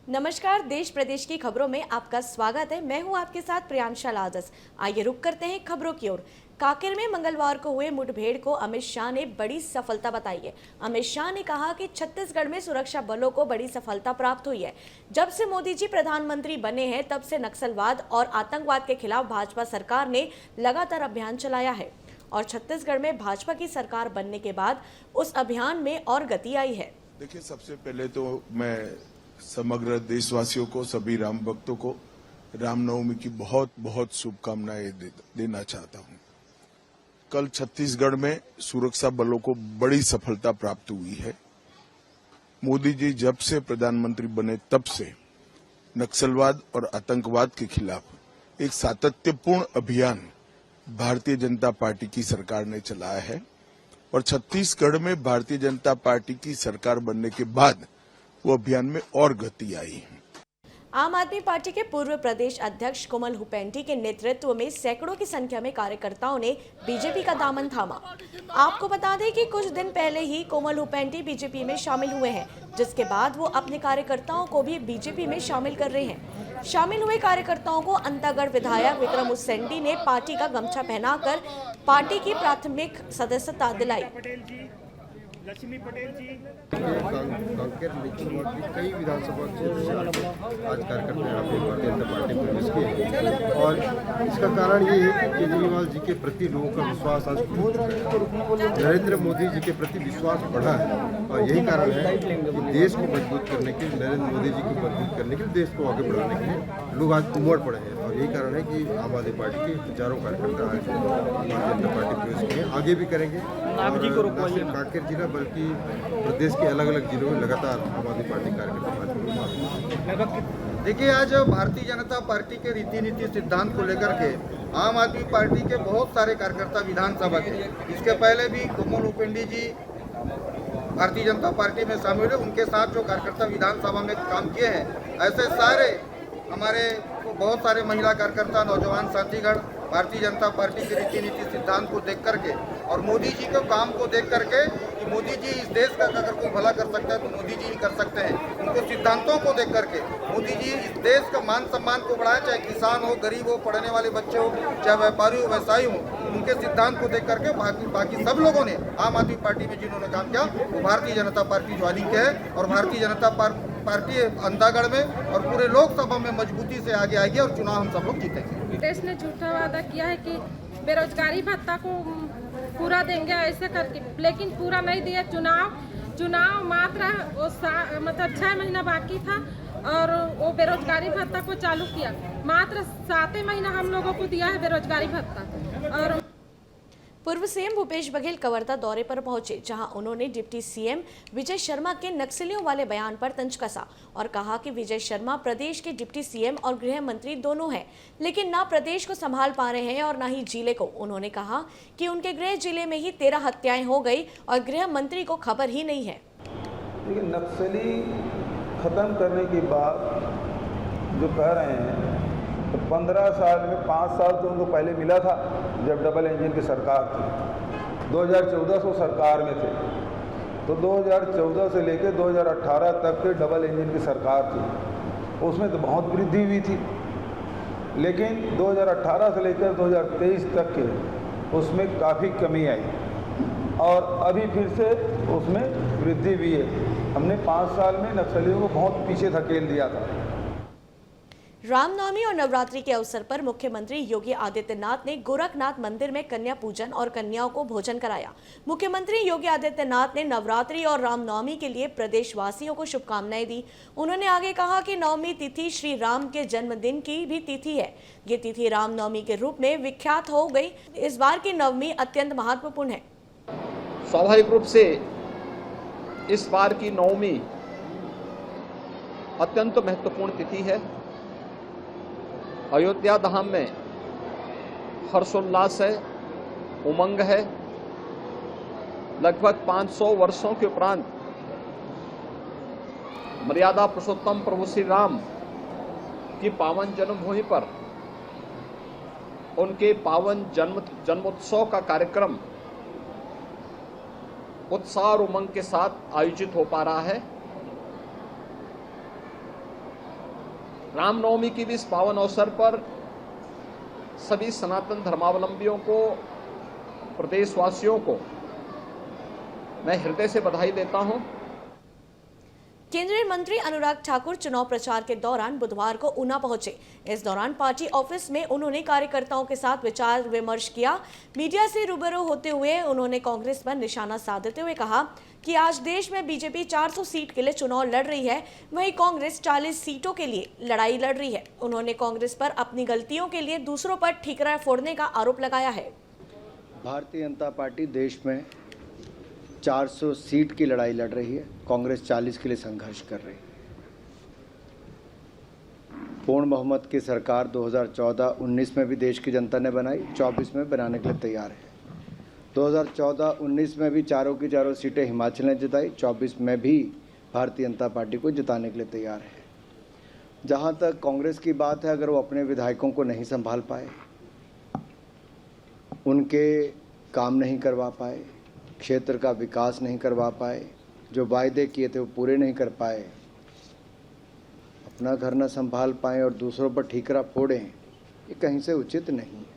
नमस्कार, देश प्रदेश की खबरों में आपका स्वागत है। मैं हूं आपके साथ प्रियांशा लाजस। आइए रुक करते हैं खबरों की ओर। कांकेर में मंगलवार को हुए मुठभेड़ को अमित शाह ने बड़ी सफलता बताई है। अमित शाह ने कहा कि छत्तीसगढ़ में सुरक्षा बलों को बड़ी सफलता प्राप्त हुई है। जब से मोदी जी प्रधानमंत्री बने हैं तब से नक्सलवाद और आतंकवाद के खिलाफ भाजपा सरकार ने लगातार अभियान चलाया है और छत्तीसगढ़ में भाजपा की सरकार बनने के बाद उस अभियान में और गति आई है। देखिए, सबसे पहले तो मैं समग्र देशवासियों को, सभी राम भक्तों को रामनवमी की बहुत बहुत शुभकामनाएं देना चाहता हूं। कल छत्तीसगढ़ में सुरक्षा बलों को बड़ी सफलता प्राप्त हुई है। मोदी जी जब से प्रधानमंत्री बने तब से नक्सलवाद और आतंकवाद के खिलाफ एक सातत्यपूर्ण अभियान भारतीय जनता पार्टी की सरकार ने चलाया है और छत्तीसगढ़ में भारतीय जनता पार्टी की सरकार बनने के बाद वो अभियान में और गति आई है। आम आदमी पार्टी के पूर्व प्रदेश अध्यक्ष कोमल हुपेंडी के नेतृत्व में सैकड़ों की संख्या में कार्यकर्ताओं ने बीजेपी का दामन थामा। आपको बता दें कि कुछ दिन पहले ही कोमल हुपेंडी बीजेपी में शामिल हुए हैं, जिसके बाद वो अपने कार्यकर्ताओं को भी बीजेपी में शामिल कर रहे हैं। शामिल हुए कार्यकर्ताओं को अंतागढ़ विधायक विक्रम उसेंडी ने पार्टी का गमछा पहनाकर पार्टी की प्राथमिक सदस्यता दिलाई। लक्ष्मी पटेल जी कांकेर की कई विधानसभा क्षेत्र से आज कार्यकर्ता यहाँ पे भारतीय जनता पार्टी में प्रवेश किए और इसका कारण ये है कि केजरीवाल जी के प्रति लोगों का विश्वास आज टूट चुका है। नरेंद्र मोदी जी के प्रति विश्वास बढ़ा है और यही कारण है कि देश को मजबूत करने के लिए, नरेंद्र मोदी जी को मजबूत करने के लिए, देश को आगे बढ़ाने के लिए लोग आज उमड़ पड़े हैं और यही कारण है कि आम आदमी पार्टी के हजारों कार्यकर्ता आज भारतीय जनता पार्टी प्रवेश किए, आगे भी करेंगे। कांकेर जिला बल्कि प्रदेश के अलग अलग जिलों में लगातार आम आदमी पार्टी कार्यकर्ता। देखिए, आज भारतीय जनता पार्टी के रीति नीति सिद्धांत को लेकर के आम आदमी पार्टी के बहुत सारे कार्यकर्ता विधानसभा के, इसके पहले भी कोमल हुपेंडी जी भारतीय जनता पार्टी में शामिल हुए, उनके साथ जो कार्यकर्ता विधानसभा में काम किए हैं, ऐसे सारे हमारे बहुत सारे महिला कार्यकर्ता, नौजवान साथीगण भारतीय जनता पार्टी के रीति नीति सिद्धांत को देख करके और मोदी जी के काम को देख करके कि मोदी जी इस देश का अगर कोई भला कर सकता है तो मोदी जी ही कर सकते हैं। उनको सिद्धांतों को देख करके मोदी जी इस देश का मान सम्मान को बढ़ाएं, चाहे किसान हो, गरीब हो, पढ़ने वाले बच्चे हो, चाहे व्यापारी हो, व्यवसायी हो, उनके सिद्धांत को देख करके बाकी सब लोगों ने आम आदमी पार्टी में जिन्होंने काम किया वो भारतीय जनता पार्टी ज्वाइनिंग के है और भारतीय जनता पार्टी अंतागढ़ में और पूरे लोकसभा में मजबूती से आगे आएगी और चुनाव हम सब लोग जीतेंगे। देश ने झूठा वादा किया है कि बेरोजगारी भत्ता को पूरा देंगे ऐसे करके, लेकिन पूरा नहीं दिया। चुनाव मात्र मतलब 6 महीना बाकी था और वो बेरोजगारी भत्ता को चालू किया। मात्र 7 महीना हम लोगों को दिया है बेरोजगारी भत्ता। और पूर्व सीएम भूपेश बघेल कवर्धा दौरे पर पहुंचे, जहां उन्होंने डिप्टी सीएम विजय शर्मा के नक्सलियों वाले बयान पर तंज कसा और कहा कि विजय शर्मा प्रदेश के डिप्टी सीएम और गृह मंत्री दोनों हैं, लेकिन ना प्रदेश को संभाल पा रहे हैं और ना ही जिले को। उन्होंने कहा कि उनके गृह जिले में ही 13 हत्याएं हो गई और गृह मंत्री को खबर ही नहीं है। लेकिन नक्सली खत्म करने के बाद जो कह रहे हैं तो 15 साल में 5 साल तो उनको पहले मिला था जब डबल इंजन की सरकार थी। 2014 से सरकार में थे तो 2014 से लेकर 2018 तक के डबल इंजन की सरकार थी, उसमें तो बहुत वृद्धि हुई थी। लेकिन 2018 से लेकर 2023 तक के उसमें काफ़ी कमी आई और अभी फिर से उसमें वृद्धि हुई है। हमने 5 साल में नक्सलियों को बहुत पीछे धकेल दिया था। रामनवमी और नवरात्रि के अवसर पर मुख्यमंत्री योगी आदित्यनाथ ने गोरखनाथ मंदिर में कन्या पूजन और कन्याओं को भोजन कराया। मुख्यमंत्री योगी आदित्यनाथ ने नवरात्रि और रामनवमी के लिए प्रदेशवासियों को शुभकामनाएं दी। उन्होंने आगे कहा कि नवमी तिथि श्री राम के जन्मदिन की भी तिथि है। ये तिथि रामनवमी के रूप में विख्यात हो गई। इस बार की नवमी अत्यंत महत्वपूर्ण है। स्वाभाविक रूप से इस बार की नवमी अत्यंत महत्वपूर्ण तिथि है। अयोध्या धाम में हर्षोल्लास है, उमंग है। लगभग 500 वर्षों के उपरांत मर्यादा पुरुषोत्तम प्रभु श्री राम की पावन जन्मभूमि पर उनके पावन जन्मोत्सव का कार्यक्रम उत्साह और उमंग के साथ आयोजित हो पा रहा है। रामनवमी की भी इस पावन अवसर पर सभी सनातन धर्मावलंबियों को, प्रदेशवासियों को मैं हृदय से बधाई देता हूं। केंद्रीय मंत्री अनुराग ठाकुर चुनाव प्रचार के दौरान बुधवार को ऊना पहुंचे। इस दौरान पार्टी ऑफिस में उन्होंने कार्यकर्ताओं के साथ विचार विमर्श किया। मीडिया से रूबरू होते हुए उन्होंने कांग्रेस पर निशाना साधते हुए कहा कि आज देश में बीजेपी 400 सीट के लिए चुनाव लड़ रही है, वहीं कांग्रेस 40 सीटों के लिए लड़ाई लड़ रही है। उन्होंने कांग्रेस पर अपनी गलतियों के लिए दूसरों पर ठीकरा फोड़ने का आरोप लगाया है। भारतीय जनता पार्टी देश में 400 सीट की लड़ाई लड़ रही है, कांग्रेस 40 के लिए संघर्ष कर रही है। पूर्ण बहुमत की सरकार 2014-19 में भी देश की जनता ने बनाई, 24 में बनाने के लिए तैयार है। 2014-19 में भी चारों की चारों सीटें हिमाचल ने जिताई, 24 में भी भारतीय जनता पार्टी को जिताने के लिए तैयार है। जहां तक कांग्रेस की बात है, अगर वो अपने विधायकों को नहीं संभाल पाए, उनके काम नहीं करवा पाए, क्षेत्र का विकास नहीं करवा पाए, जो वायदे किए थे वो पूरे नहीं कर पाए, अपना घर न संभाल पाए और दूसरों पर ठीकरा फोड़ें, ये कहीं से उचित नहीं है।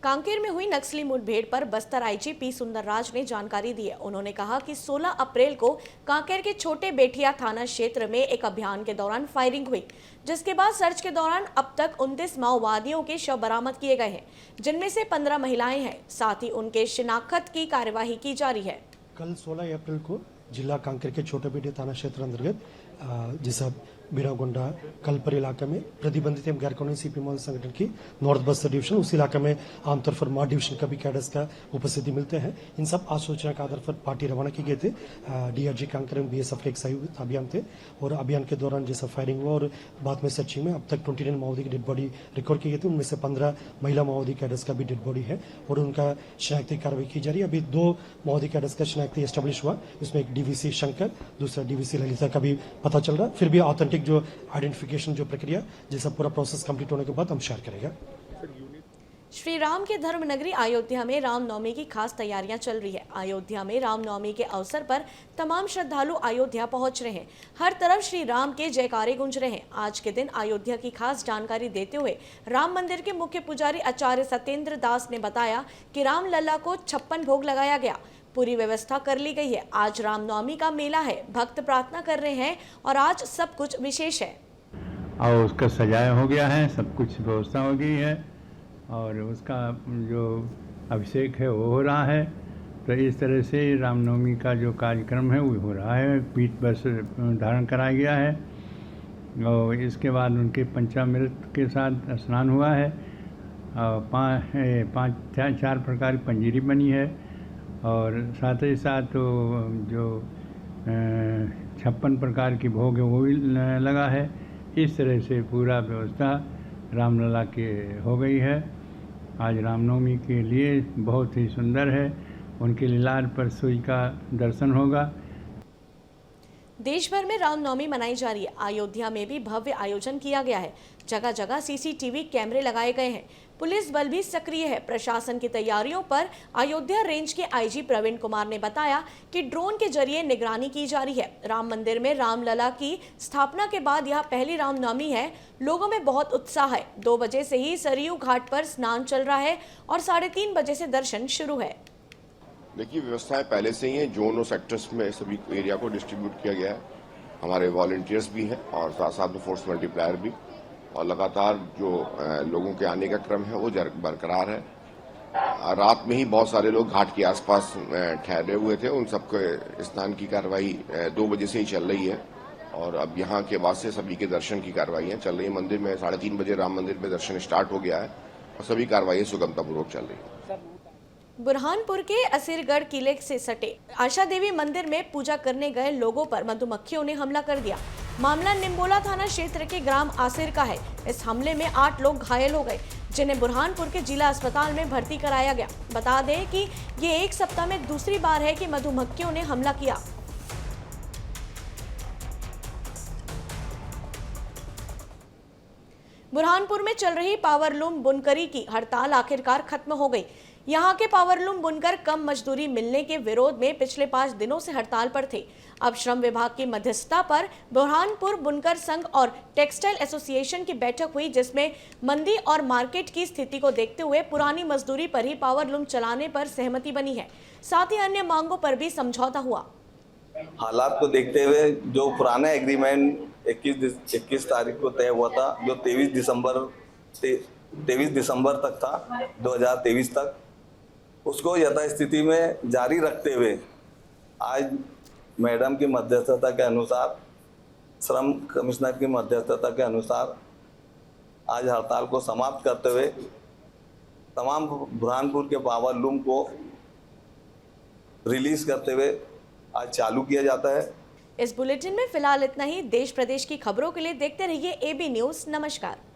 कांकेर में हुई नक्सली मुठभेड़ पर बस्तर आईजी पी सुंदरराज ने जानकारी दी है। उन्होंने कहा कि 16 अप्रैल को कांकेर के छोटे बेठिया थाना क्षेत्र में एक अभियान के दौरान फायरिंग हुई, जिसके बाद सर्च के दौरान अब तक 29 माओवादियों के शव बरामद किए गए हैं, जिनमें से 15 महिलाएं हैं। साथ ही उनके शिनाख्त की कार्यवाही की जा रही है। कल 16 अप्रैल को जिला कांकेर के छोटे बेठिया थाना क्षेत्र अंतर्गत जिसा बीरागोंडा कलपर इलाके में प्रतिबंधित एवं गैर कानूनी सीपी मॉल संगठन की नॉर्थ बस्तर डिवीजन, उस इलाके में आमतौर पर मार डिवीजन का भी कैडर्स का उपस्थिति मिलते हैं। इन सब आसूचना के आधार पर पार्टी रवाना की गए थे। डीआरजी कांकेर में बीएसएफ के एक संयुक्त अभियान थे और अभियान के दौरान जैसा फायरिंग हुआ और बाद में सर्चिंग में अब तक 29 माओवादी की डेड बॉडी रिकॉर्ड की गई थी। उनमें से 15 महिला माओवादी कैडर्स का भी डेड बॉडी है और उनका शिनाख्ती कार्रवाई की जा रही है। अभी 2 माओवादी कैडर्स का शिनाख्ती एस्टेब्लिश हुआ, इसमें एक डीवीसी शंकर, दूसरा डीवीसी ललिता का भी पता चल रहा है। फिर भी ऑथेंटिक जो आइडेंटिफिकेशन जो प्रक्रिया जैसा पूरा प्रोसेस कंप्लीट होने के बाद हम शेयर करेंगे। श्री राम के धर्म नगरी अयोध्या में रामनवमी की खास तैयारियां चल रही है। अयोध्या में रामनवमी के अवसर पर तमाम श्रद्धालु अयोध्या पहुंच रहे हैं। हर तरफ श्री राम के जयकारे गूंज रहे हैं। आज के दिन अयोध्या की खास जानकारी देते हुए राम मंदिर के मुख्य पुजारी आचार्य सत्येंद्र दास ने बताया कि रामलला को 56 भोग लगाया गया, पूरी व्यवस्था कर ली गई है। आज रामनवमी का मेला है, भक्त प्रार्थना कर रहे हैं और आज सब कुछ विशेष है। और उसका सजाया हो गया है, सब कुछ व्यवस्था हो गई है और उसका जो अभिषेक है वो हो रहा है। तो इस तरह से रामनवमी का जो कार्यक्रम है वो हो रहा है। पीठ बस धारण कराया गया है और इसके बाद उनके पंचामृत के साथ स्नान हुआ है और 4 प्रकार की पंजीरी बनी है और साथ ही साथ जो 56 प्रकार की भोग है वो भी लगा है। इस तरह से पूरा व्यवस्था रामलला के हो गई है। आज रामनवमी के लिए बहुत ही सुंदर है, उनके लीलार पर सूर्य का दर्शन होगा। देश भर में रामनवमी मनाई जा रही है। अयोध्या में भी भव्य आयोजन किया गया है। जगह जगह सीसीटीवी कैमरे लगाए गए हैं। पुलिस बल भी सक्रिय है। प्रशासन की तैयारियों पर अयोध्या रेंज के आईजी प्रवीण कुमार ने बताया कि ड्रोन के जरिए निगरानी की जा रही है। राम मंदिर में रामलला की स्थापना के बाद यह पहली रामनवमी है। लोगों में बहुत उत्साह है। 2 बजे से ही सरयू घाट पर स्नान चल रहा है और 3:30 बजे से दर्शन शुरू है। देखिए, व्यवस्थाएं पहले से ही हैं। जोन और सेक्टर्स में सभी एरिया को डिस्ट्रीब्यूट किया गया है। हमारे वॉलंटियर्स भी हैं और साथ साथ में फोर्स मल्टीप्लायर भी, और लगातार जो लोगों के आने का क्रम है वो बरकरार है। रात में ही बहुत सारे लोग घाट के आसपास ठहरे हुए थे, उन सबके स्नान की कार्रवाई 2 बजे से ही चल रही है और अब यहाँ के बाद से सभी के दर्शन की कार्रवाइयाँ चल रही है। मंदिर में 3:30 बजे राम मंदिर में दर्शन स्टार्ट हो गया है और सभी कार्रवाई सुगमतापूर्वक चल रही है। बुरहानपुर के असीरगढ़ किले से सटे आशा देवी मंदिर में पूजा करने गए लोगों पर मधुमक्खियों ने हमला कर दिया। मामला निम्बोला थाना क्षेत्र के ग्राम आसिर का है। इस हमले में 8 लोग घायल हो गए, जिन्हें बुरहानपुर के जिला अस्पताल में भर्ती कराया गया। बता दें कि ये 1 सप्ताह में दूसरी बार है कि मधुमक्खियों ने हमला किया। बुरहानपुर में चल रही पावरलूम बुनकरी की हड़ताल आखिरकार खत्म हो गई। यहाँ के पावरलूम बुनकर कम मजदूरी मिलने के विरोध में पिछले 5 दिनों से हड़ताल पर थे। अब श्रम विभाग की मध्यस्थता पर बुरहानपुर बुनकर संघ और टेक्सटाइल एसोसिएशन की बैठक हुई, जिसमें मंदी और मार्केट की स्थिति को देखते हुए पुरानी मजदूरी पर ही पावर लूम चलाने पर सहमति बनी है। साथ ही अन्य मांगों पर भी समझौता हुआ। हालात को देखते हुए जो पुराना एग्रीमेंट 21 तारीख को तय हुआ था, जो 23 दिसंबर तक था, 2023 तक, उसको यथास्थिति में जारी रखते हुए आज मैडम की मध्यस्थता के अनुसार, श्रम कमिश्नर की मध्यस्थता के अनुसार आज हड़ताल को समाप्त करते हुए तमाम बुरहानपुर के पावर लूम को रिलीज करते हुए आज चालू किया जाता है। इस बुलेटिन में फिलहाल इतना ही। देश प्रदेश की खबरों के लिए देखते रहिए AB न्यूज़। नमस्कार।